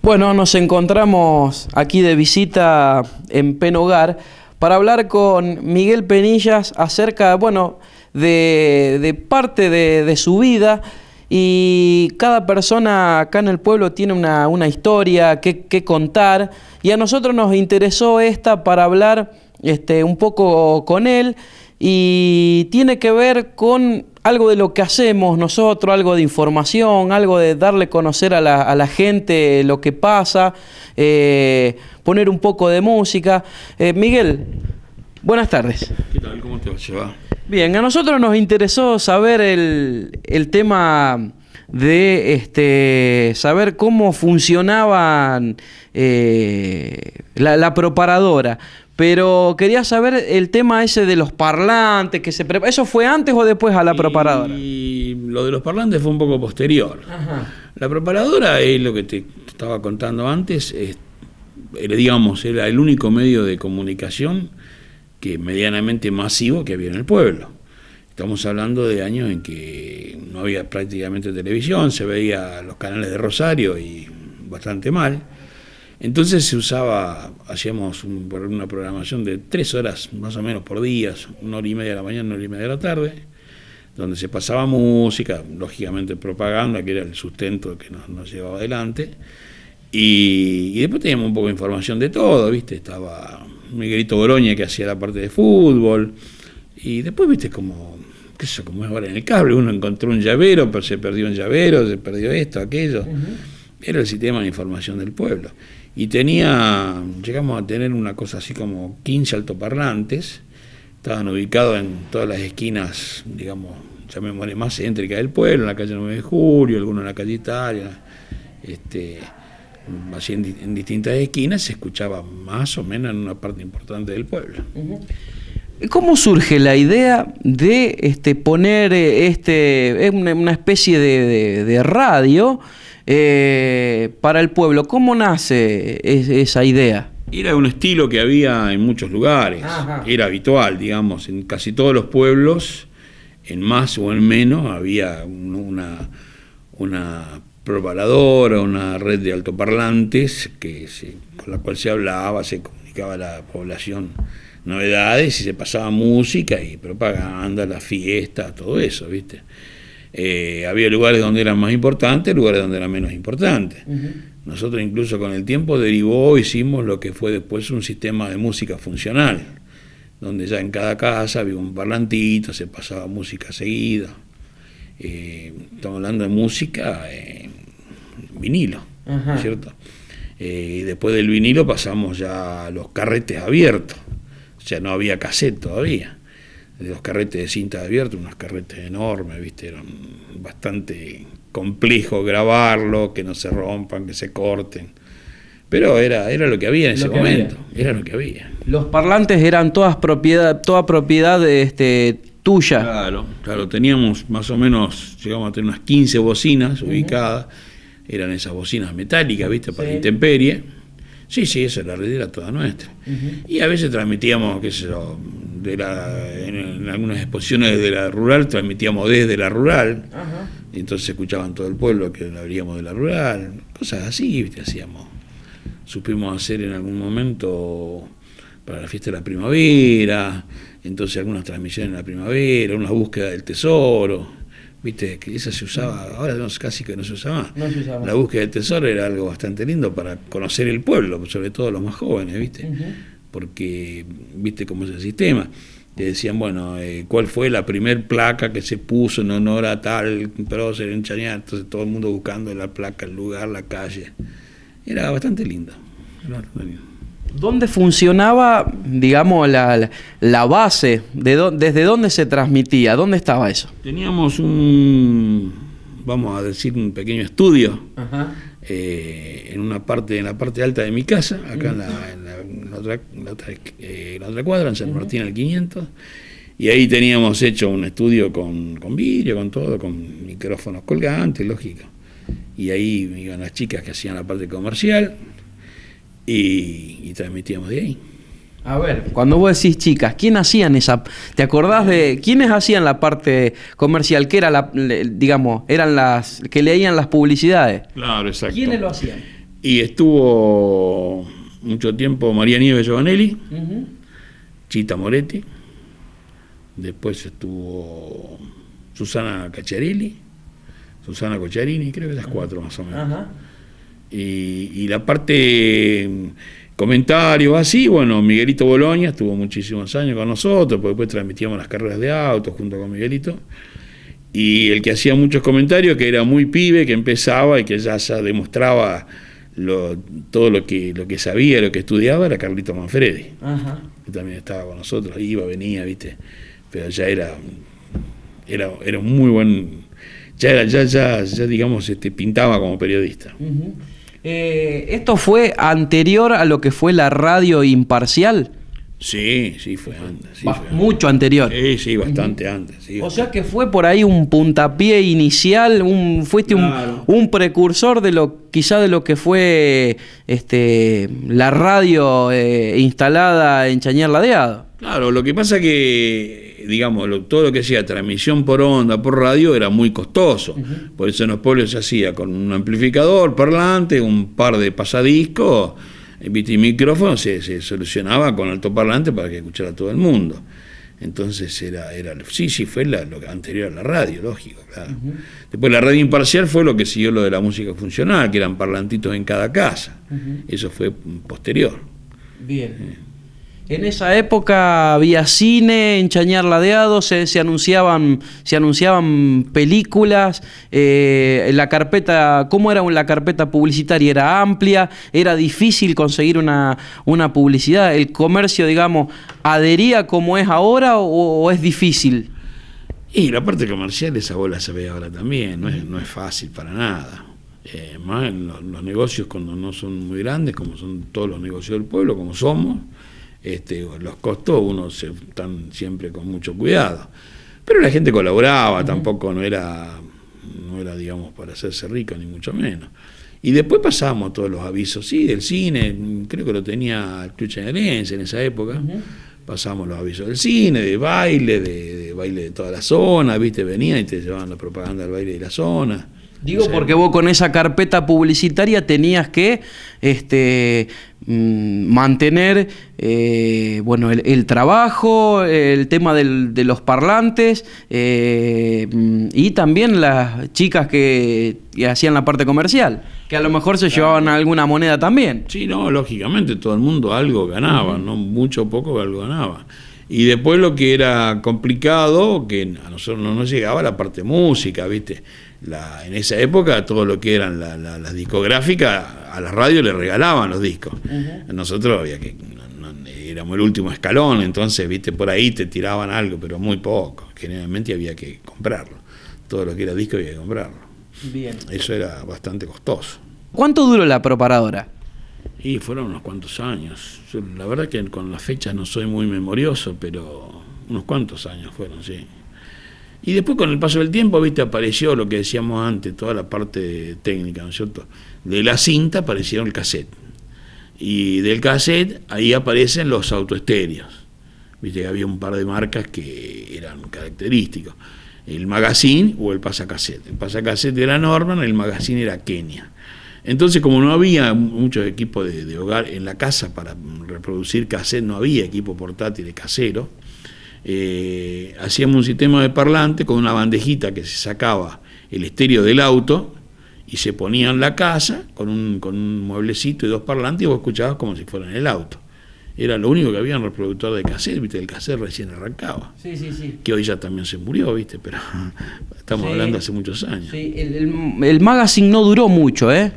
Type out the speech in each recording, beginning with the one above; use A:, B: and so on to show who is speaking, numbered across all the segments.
A: Bueno, nos encontramos aquí de visita en Penogar para hablar con Miguel Penillas acerca, bueno, de parte de su vida, y cada persona acá en el pueblo tiene una historia que contar, y a nosotros nos interesó esta para hablar un poco con él, y tiene que ver con algo de lo que hacemos nosotros, algo de información, algo de darle a conocer a la gente lo que pasa, poner un poco de música. Miguel, buenas tardes.
B: ¿Qué tal? ¿Cómo te va a llevar? Bien,
A: a nosotros nos interesó saber el tema de saber cómo funcionaban la preparadora. Pero quería saber el tema ese de los parlantes que se prepara. ¿Eso fue antes o después a la preparadora?
B: Y lo de los parlantes fue un poco posterior.
A: Ajá.
B: La preparadora es lo que te estaba contando antes, era el único medio de comunicación que medianamente masivo que había en el pueblo. Estamos hablando de años en que no había prácticamente televisión, se veía los canales de Rosario y bastante mal. Entonces se usaba, hacíamos una programación de 3 horas más o menos por día, 1 hora y media de la mañana, 1 hora y media de la tarde, donde se pasaba música, lógicamente propaganda, que era el sustento que nos llevaba adelante, y después teníamos un poco de información de todo, ¿viste? Estaba Miguelito Oroña, que hacía la parte de fútbol, y después, ¿viste? Como es ahora en el cable, uno encontró un llavero, pero se perdió un llavero, se perdió esto, aquello. Era el sistema de información del pueblo. Y llegamos a tener una cosa así como 15 altoparlantes, estaban ubicados en todas las esquinas, digamos, llamémosle más céntricas del pueblo, en la calle 9 de Julio, algunos en la calle Italia, así en distintas esquinas se escuchaba más o menos en una parte importante del pueblo.
A: ¿Cómo surge la idea de poner una especie de radio para el pueblo? ¿Cómo nace esa idea?
B: Era un estilo que había en muchos lugares. Ajá. Era habitual, digamos, en casi todos los pueblos, en más o en menos, había una propaladora, una red de altoparlantes con la cual se hablaba, se comunicaba a la población novedades y se pasaba música y propaganda, la fiesta, todo eso, ¿viste? Había lugares donde eran más importantes, lugares donde eran menos importantes. Nosotros incluso con el tiempo hicimos lo que fue después un sistema de música funcional, donde ya en cada casa había un parlantito, se pasaba música seguida. Estamos hablando de música vinilo, ¿cierto? Y después del vinilo pasamos ya a los carretes abiertos, o sea, no había cassette todavía. De los carretes de cinta abierta, unos carretes enormes, ¿viste? Eran bastante complejo grabarlo, que no se rompan, que se corten. Pero era lo que había en ese momento, era lo que había.
A: Los parlantes eran toda propiedad tuya.
B: Claro, teníamos más o menos, llegamos a tener unas 15 bocinas ubicadas, eran esas bocinas metálicas, ¿viste? Para intemperie. Sí, esa la red era toda nuestra. Y a veces transmitíamos, qué sé yo, en algunas exposiciones de la rural, transmitíamos desde la rural, y entonces escuchaban todo el pueblo que habríamos de la rural, cosas así, ¿viste? Supimos hacer en algún momento para la fiesta de la primavera, entonces algunas transmisiones en la primavera, una búsqueda del tesoro. Viste, que esa se usaba, ahora casi que no se usaba más. La búsqueda del tesoro era algo bastante lindo para conocer el pueblo, sobre todo los más jóvenes, ¿viste? Porque, ¿viste cómo es el sistema? Te decían, bueno, ¿cuál fue la primer placa que se puso en honor a tal prócer en Chañar? Entonces todo el mundo buscando la placa, el lugar, la calle. Era bastante lindo.
A: ¿Dónde funcionaba, digamos, la base? ¿Desde dónde se transmitía? ¿Dónde estaba eso?
B: Teníamos vamos a decir, un pequeño estudio en la parte alta de mi casa, acá en la otra cuadra, en San Martín al 500, y ahí teníamos hecho un estudio con vidrio, con todo, con micrófonos colgantes, lógico. Y ahí iban las chicas que hacían la parte comercial, y transmitíamos de ahí.
A: A ver, cuando vos decís chicas, ¿quién hacían esa? ¿Te acordás de quiénes hacían la parte comercial? ¿Qué era digamos, eran las que leían las publicidades?
B: Claro, exacto.
A: ¿Quiénes lo hacían?
B: Y estuvo mucho tiempo María Nieves Giovanelli, Chita Moretti, después estuvo Susana Cacciarilli, Susana Cocciarini, creo que esas 4 más o menos. Y la parte comentarios así, bueno, Miguelito Boloña estuvo muchísimos años con nosotros, porque después transmitíamos las carreras de autos junto con Miguelito. Y el que hacía muchos comentarios, que era muy pibe, que empezaba y que ya demostraba todo lo que sabía, lo que estudiaba, era Carlito Manfredi, que también estaba con nosotros, iba, venía, ¿viste? Pero ya era un muy buen, ya digamos, pintaba como periodista.
A: ¿Esto fue anterior a lo que fue la radio imparcial?
B: Sí, fue antes.
A: Mucho anterior.
B: Sí, bastante antes. Sí,
A: o sea que fue por ahí un puntapié inicial, fuiste claro, un precursor de quizá de lo que fue la radio instalada en Chañar Ladeado.
B: Claro, lo que pasa que, digamos, todo lo que hacía transmisión por onda, por radio, era muy costoso. Por eso en los pueblos se hacía con un amplificador, parlante, un par de pasadiscos, y micrófono se solucionaba con altoparlante para que escuchara todo el mundo. Entonces fue lo anterior a la radio, lógico, claro. Después la radio imparcial fue lo que siguió lo de la música funcional, que eran parlantitos en cada casa. Eso fue posterior.
A: Bien. En esa época había cine en Chañar Ladeado, se anunciaban películas, la carpeta, ¿cómo era la carpeta publicitaria? ¿Era amplia? ¿Era difícil conseguir una publicidad? ¿El comercio, digamos, adhería como es ahora o es difícil?
B: Y la parte comercial, esa bola se ve ahora también, no es fácil para nada. Más en los negocios cuando no son muy grandes, como son todos los negocios del pueblo, como somos, los costos están siempre con mucho cuidado. Pero la gente colaboraba, tampoco no era, digamos, para hacerse rico, ni mucho menos. Y después pasamos todos los avisos, sí, del cine, creo que lo tenía el Club Chañarense en esa época. Pasamos los avisos del cine, de baile, de baile de toda la zona, ¿viste? Venían y te llevaban la propaganda del baile de la zona.
A: Digo, porque vos con esa carpeta publicitaria tenías que mantener el trabajo, el tema de los parlantes y también las chicas que hacían la parte comercial, que a lo mejor se llevaban alguna moneda también.
B: Sí, no, lógicamente todo el mundo algo ganaba, no mucho o poco, algo ganaba. Y después lo que era complicado, que a nosotros no nos llegaba la parte música, ¿viste? En esa época todo lo que eran las discográficas, a la radio le regalaban los discos. Nosotros había que, éramos el último escalón, entonces, ¿viste? Por ahí te tiraban algo, pero muy poco. Generalmente había que comprarlo. Todo lo que era disco había que comprarlo.
A: Bien.
B: Eso era bastante costoso.
A: ¿Cuánto duró la preparadora?
B: Y fueron unos cuantos años. Yo, la verdad que con las fechas no soy muy memorioso, pero unos cuantos años fueron, sí. Y después con el paso del tiempo, viste, apareció lo que decíamos antes, toda la parte técnica, ¿no es cierto? De la cinta apareció el cassette. Y del cassette ahí aparecen los autoestéreos. Viste que había un par de marcas que eran característicos. El Magazine o el pasacassette. El pasacassette era Norman, el Magazine era Kenia. Entonces, como no había muchos equipos de hogar en la casa para reproducir cassette, no había equipo portátil casero, hacíamos un sistema de parlante con una bandejita que se sacaba el estéreo del auto y se ponía en la casa con un mueblecito y 2 parlantes y vos escuchabas como si fuera en el auto. Era lo único que había en reproductor de cassette, ¿viste? El cassette recién arrancaba.
A: Sí.
B: Que hoy ya también se murió, ¿viste? Pero estamos hablando hace muchos años.
A: Sí, el Magazine no duró mucho, ¿eh?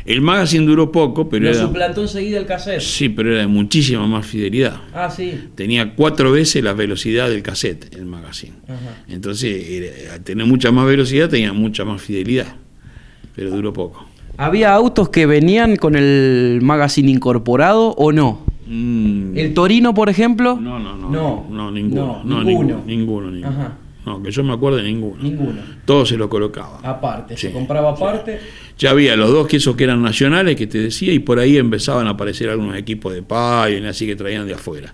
B: El Magazine duró poco, pero
A: lo suplantó enseguida el cassette.
B: Sí, pero era de muchísima más fidelidad.
A: Ah, sí.
B: Tenía 4 veces la velocidad del cassette, el Magazine. Entonces, al tener mucha más velocidad, tenía mucha más fidelidad, pero duró poco.
A: ¿Había autos que venían con el Magazine incorporado o no? ¿El Torino, por ejemplo?
B: No, ninguno. Ajá. No, que yo me acuerde ninguno. Todo se lo colocaba.
A: Aparte, sí, se compraba aparte.
B: Ya había los 2 quesos que eran nacionales, que te decía, y por ahí empezaban a aparecer algunos equipos de Pioneer, así que traían de afuera.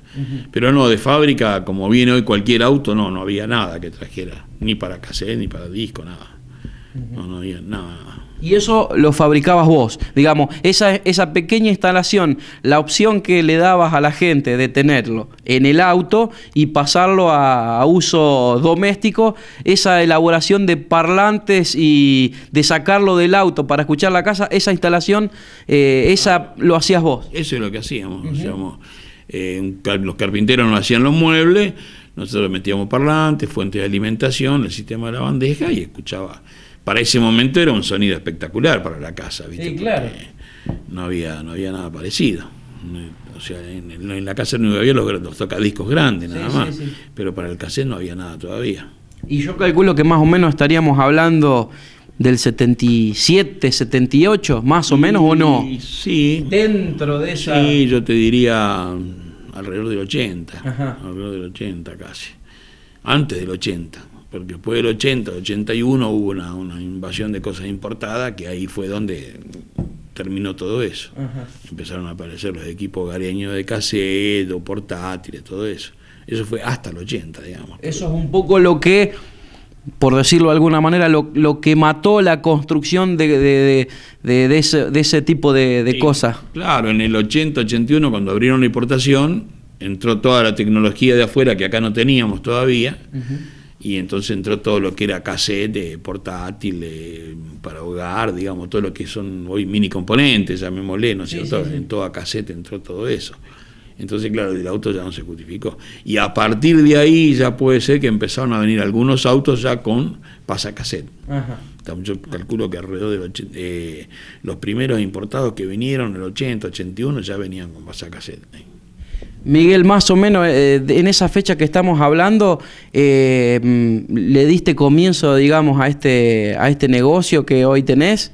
B: Pero no, de fábrica, como viene hoy cualquier auto, no había nada que trajera, ni para cassette, ni para disco, nada. No había nada.
A: Y eso lo fabricabas vos, digamos, esa pequeña instalación, la opción que le dabas a la gente de tenerlo en el auto y pasarlo a uso doméstico, esa elaboración de parlantes y de sacarlo del auto para escuchar la casa, esa instalación, esa lo hacías vos.
B: Eso es lo que hacíamos, los carpinteros nos hacían los muebles, nosotros metíamos parlantes, fuentes de alimentación, el sistema de la bandeja y escuchaba. Para ese momento era un sonido espectacular para la casa, ¿viste?
A: Sí, claro.
B: Porque no había nada parecido. O sea, en la casa no había los tocadiscos grandes, nada más. Sí. Pero para el cassette no había nada todavía.
A: Y yo calculo que más o menos estaríamos hablando del 77, 78, más o menos, ¿o no?
B: Sí.
A: Dentro de esa...
B: Sí, yo te diría alrededor del 80.
A: Ajá.
B: Alrededor del 80 casi. Antes del 80. Porque después del 80, 81 hubo una invasión de cosas importadas, que ahí fue donde terminó todo eso. Ajá. Empezaron a aparecer los equipos hogareños de cassette, o portátiles, todo eso. Eso fue hasta el 80, digamos.
A: Eso es un poco lo que, por decirlo de alguna manera, lo que mató la construcción de ese tipo de cosas.
B: Claro, en el 80, 81, cuando abrieron la importación, entró toda la tecnología de afuera que acá no teníamos todavía. Y entonces entró todo lo que era cassette, portátil, para hogar, digamos, todo lo que son hoy mini componentes, llamémosle, ¿no es cierto? Sí. En toda cassette entró todo eso. Entonces, claro, el auto ya no se justificó. Y a partir de ahí ya puede ser que empezaron a venir algunos autos ya con pasacassette. Yo calculo que alrededor de los primeros importados que vinieron en el 80, 81 ya venían con pasacassette.
A: Miguel, más o menos en esa fecha que estamos hablando, ¿le diste comienzo, digamos, a este negocio que hoy tenés?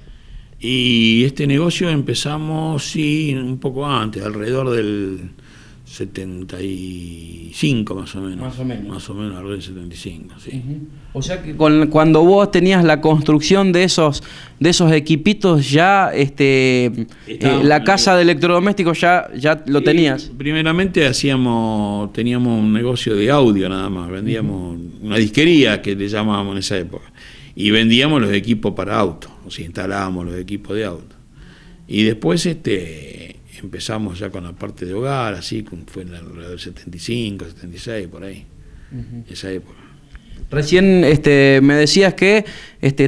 B: Y este negocio empezamos, sí, un poco antes, alrededor del 75 más o menos. Más o menos alrededor del 75, sí.
A: O sea que cuando vos tenías la construcción de esos equipitos, ya la casa de electrodomésticos ya lo tenías.
B: Primeramente teníamos un negocio de audio nada más, vendíamos una disquería que le llamábamos en esa época, y vendíamos los equipos para auto, o sea, instalábamos los equipos de auto. Y después empezamos ya con la parte de hogar, así fue en alrededor del 75, 76, por ahí, esa época.
A: Recién me decías que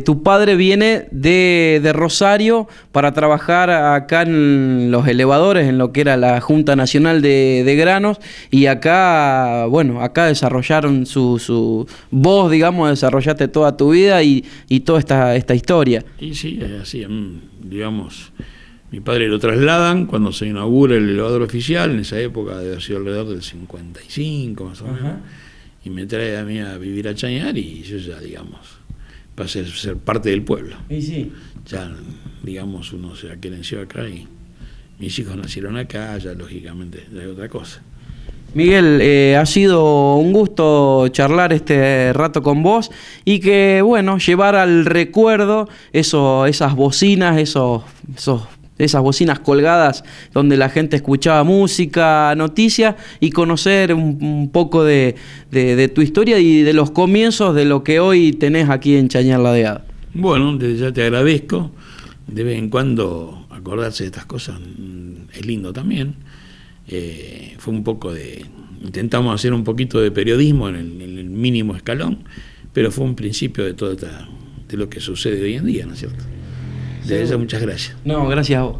A: tu padre viene de Rosario para trabajar acá en los elevadores, en lo que era la Junta Nacional de Granos, y acá, bueno, acá desarrollaron vos, digamos, desarrollaste toda tu vida y toda esta historia.
B: Y sí, así, digamos, mi padre lo trasladan cuando se inaugura el elevador oficial, en esa época debe haber sido alrededor del 55 más o menos. Y me trae a mí a vivir a Chañar y yo ya, digamos, pasé a ser parte del pueblo.
A: Y sí.
B: Ya, digamos, uno se aquerenció acá y mis hijos nacieron acá, ya lógicamente ya es otra cosa.
A: Miguel, ha sido un gusto charlar este rato con vos y que, bueno, llevar al recuerdo esas bocinas, esas bocinas colgadas donde la gente escuchaba música, noticias, y conocer un poco de tu historia y de los comienzos de lo que hoy tenés aquí en Chañar Ladeado.
B: Bueno, desde ya te agradezco. De vez en cuando acordarse de estas cosas es lindo también. Fue un poco intentamos hacer un poquito de periodismo en el mínimo escalón, pero fue un principio de todo de lo que sucede hoy en día, ¿no es cierto? De eso, muchas gracias.
A: No, gracias a vos.